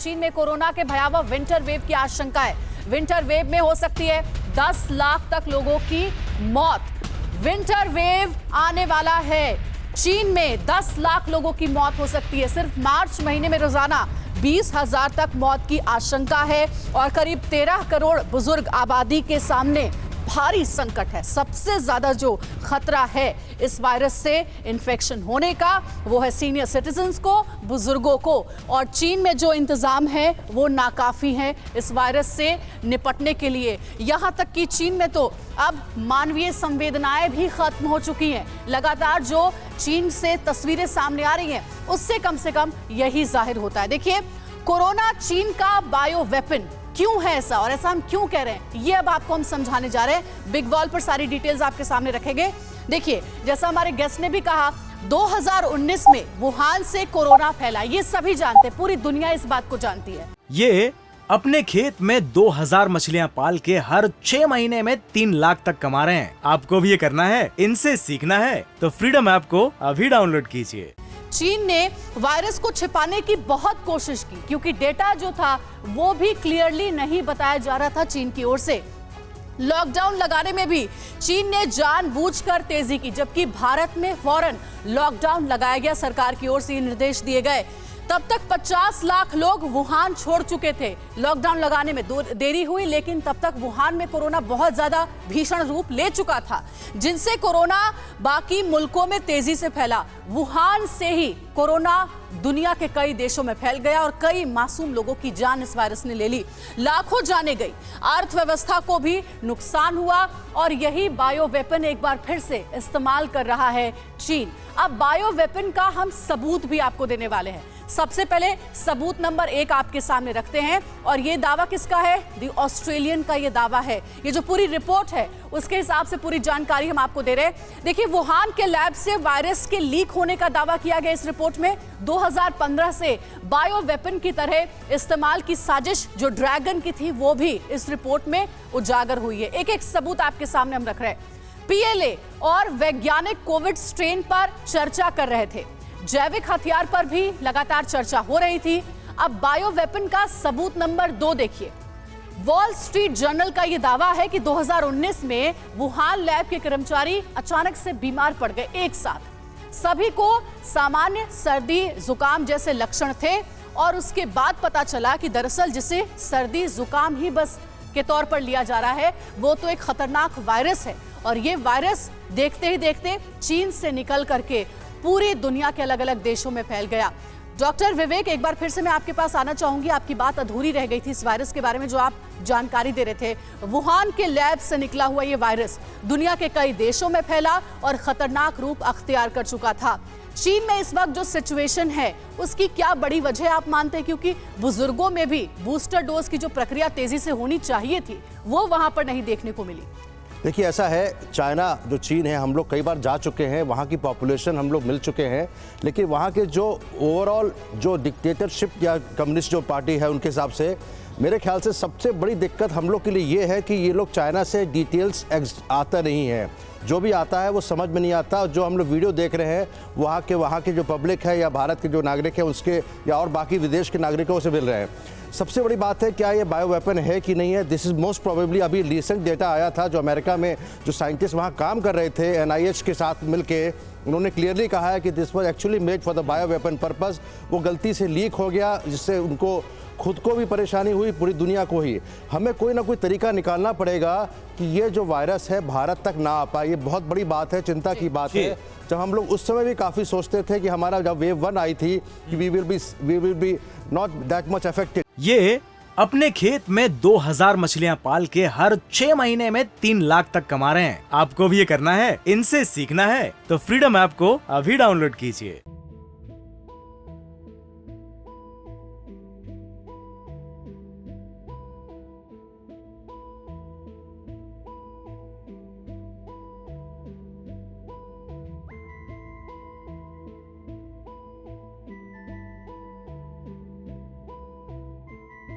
चीन में कोरोना के भयावह विंटर वेव की आशंका है। विंटर वेव में हो सकती है 10 लाख तक लोगों की मौत। विंटर वेव आने वाला है। चीन में 10 लाख लोगों की मौत हो सकती है। सिर्फ मार्च महीने में रोजाना 20,000 तक मौत की आशंका है और करीब 13 करोड़ बुजुर्ग आबादी के सामने भारी संकट है। सबसे ज्यादा जो खतरा है इस वायरस से इन्फेक्शन होने का वो है सीनियर सिटीजन्स को, बुजुर्गों को। और चीन में जो इंतजाम है वो नाकाफी है इस वायरस से निपटने के लिए। यहां तक कि चीन में तो अब मानवीय संवेदनाएं भी खत्म हो चुकी हैं। लगातार जो चीन से तस्वीरें सामने आ रही हैं उससे कम से कम यही जाहिर होता है। देखिए, कोरोना चीन का बायो वेपन क्यों है ऐसा, और ऐसा हम क्यों कह रहे हैं, ये अब आपको हम समझाने जा रहे हैं। बिग वॉल पर सारी डिटेल्स आपके सामने रखेंगे। देखिए, जैसा हमारे गेस्ट ने भी कहा, 2019 में वुहान से कोरोना फैला, ये सभी जानते हैं, पूरी दुनिया इस बात को जानती है। ये अपने खेत में 2000 मछलियां पाल के हर 6 महीने में 3 लाख तक कमा रहे हैं। आपको भी ये करना है, इनसे सीखना है तो फ्रीडम ऐप को अभी डाउनलोड कीजिए। चीन ने वायरस को छिपाने की बहुत कोशिश की क्योंकि डेटा जो था वो भी क्लियरली नहीं बताया जा रहा था चीन की ओर से। लॉकडाउन लगाने में भी चीन ने जानबूझकर तेजी की, जबकि भारत में फौरन लॉकडाउन लगाया गया। सरकार की ओर से निर्देश दिए गए। तब तक 50 लाख लोग वुहान छोड़ चुके थे। लॉकडाउन लगाने में देरी हुई, लेकिन तब तक वुहान में कोरोना बहुत ज्यादा भीषण रूप ले चुका था, जिनसे कोरोना बाकी मुल्कों में तेजी से फैला। वुहान से ही कोरोना दुनिया के कई देशों में फैल गया और कई मासूम लोगों की जान इस वायरस ने ले ली। लाखों जानें गई, अर्थव्यवस्था को भी नुकसान हुआ और यही बायो वेपन एक बार फिर से इस्तेमाल कर रहा है चीन। अब बायो वेपन का हम सबूत भी आपको देने वाले हैं। सबसे पहले सबूत नंबर 1 आपके सामने रखते हैं और ये दावा किसका है? द ऑस्ट्रेलियन का ये दावा है। ये जो पूरी रिपोर्ट है उसके हिसाब से पूरी जानकारी हम आपको दे रहे हैं। देखिए, वुहान के लैब से वायरस के लीक होने का दावा किया गया इस रिपोर्ट में। 2015 से बायो वेपन की तरह इस्तेमाल की साजिश जो ड्रैगन की थी वो भी इस रिपोर्ट में उजागर हुई है। एक एक सबूत आपके सामने हम रख रहे हैं। पीएलए और वैज्ञानिक कोविड स्ट्रेन पर चर्चा कर रहे थे। जैविक हथियार पर भी लगातार चर्चा हो रही थी। अब बायो वेपन का सबूत नंबर 2 देखिए। वॉल स्ट्रीट जर्नल का यह दावा है कि 2019 में वुहान लैब के कर्मचारी अचानक से बीमार पड़ गए एक साथ। सभी को सामान्य सर्दी जुकाम जैसे लक्षण थे और उसके बाद पता चला कि दरअसल जिसे सर्दी जुकाम ही बस के तौर पर लिया जा रहा है वो तो एक खतरनाक वायरस है और ये वायरस देखते ही देखते चीन से निकल करके पूरी दुनिया के अलग अलग देशों में फैल गया। डॉक्टर विवेक, एक बार फिर से मैं आपके पास आना चाहूंगी। आपकी बात अधूरी रह गई थी इस वायरस के बारे में जो आप जानकारी दे रहे थे। वुहान के लैब से निकला हुआ ये वायरस दुनिया के कई देशों में फैला और खतरनाक रूप अख्तियार कर चुका था। चीन में इस वक्त जो सिचुएशन है उसकी क्या बड़ी वजह आप मानते हैं? क्योंकि बुजुर्गों में भी बूस्टर डोज की जो प्रक्रिया तेजी से होनी चाहिए थी वो वहां पर नहीं देखने को मिली। देखिए, ऐसा है, चाइना जो चीन है, हम लोग कई बार जा चुके हैं, वहाँ की पॉपुलेशन हम लोग मिल चुके हैं, लेकिन वहाँ के जो ओवरऑल जो डिक्टेटरशिप या कम्युनिस्ट जो पार्टी है उनके हिसाब से मेरे ख्याल से सबसे बड़ी दिक्कत हम लोग के लिए ये है कि ये लोग चाइना से डिटेल्स आता नहीं है। जो भी आता है वो समझ में नहीं आता। जो हम लोग वीडियो देख रहे हैं वहाँ के जो पब्लिक है या भारत के जो नागरिक है उसके या और बाकी विदेश के नागरिकों से मिल रहे हैं। सबसे बड़ी बात है, क्या ये बायो वेपन है कि नहीं है? This is most probably. अभी रिसेंट डेटा आया था जो अमेरिका में जो साइंटिस्ट वहाँ काम कर रहे थे NIH के साथ मिलके, उन्होंने क्लियरली कहा है कि this was actually made for the bio weapon purpose. वो गलती से लीक हो गया जिससे उनको खुद को भी परेशानी हुई, पूरी दुनिया को ही। हमें कोई ना कोई तरीका निकालना पड़ेगा कि ये जो वायरस है भारत तक ना आ पाए। ये बहुत बड़ी बात है, चिंता की बात है। जब हम लोग उस समय भी काफ़ी सोचते थे कि हमारा जब वेव 1 आई थी कि we will be not that much affected. ये अपने खेत में 2000 मछलियां पाल के हर 6 महीने में 3 लाख तक कमा रहे हैं। आपको भी ये करना है, इनसे सीखना है तो फ्रीडम ऐप को अभी डाउनलोड कीजिए।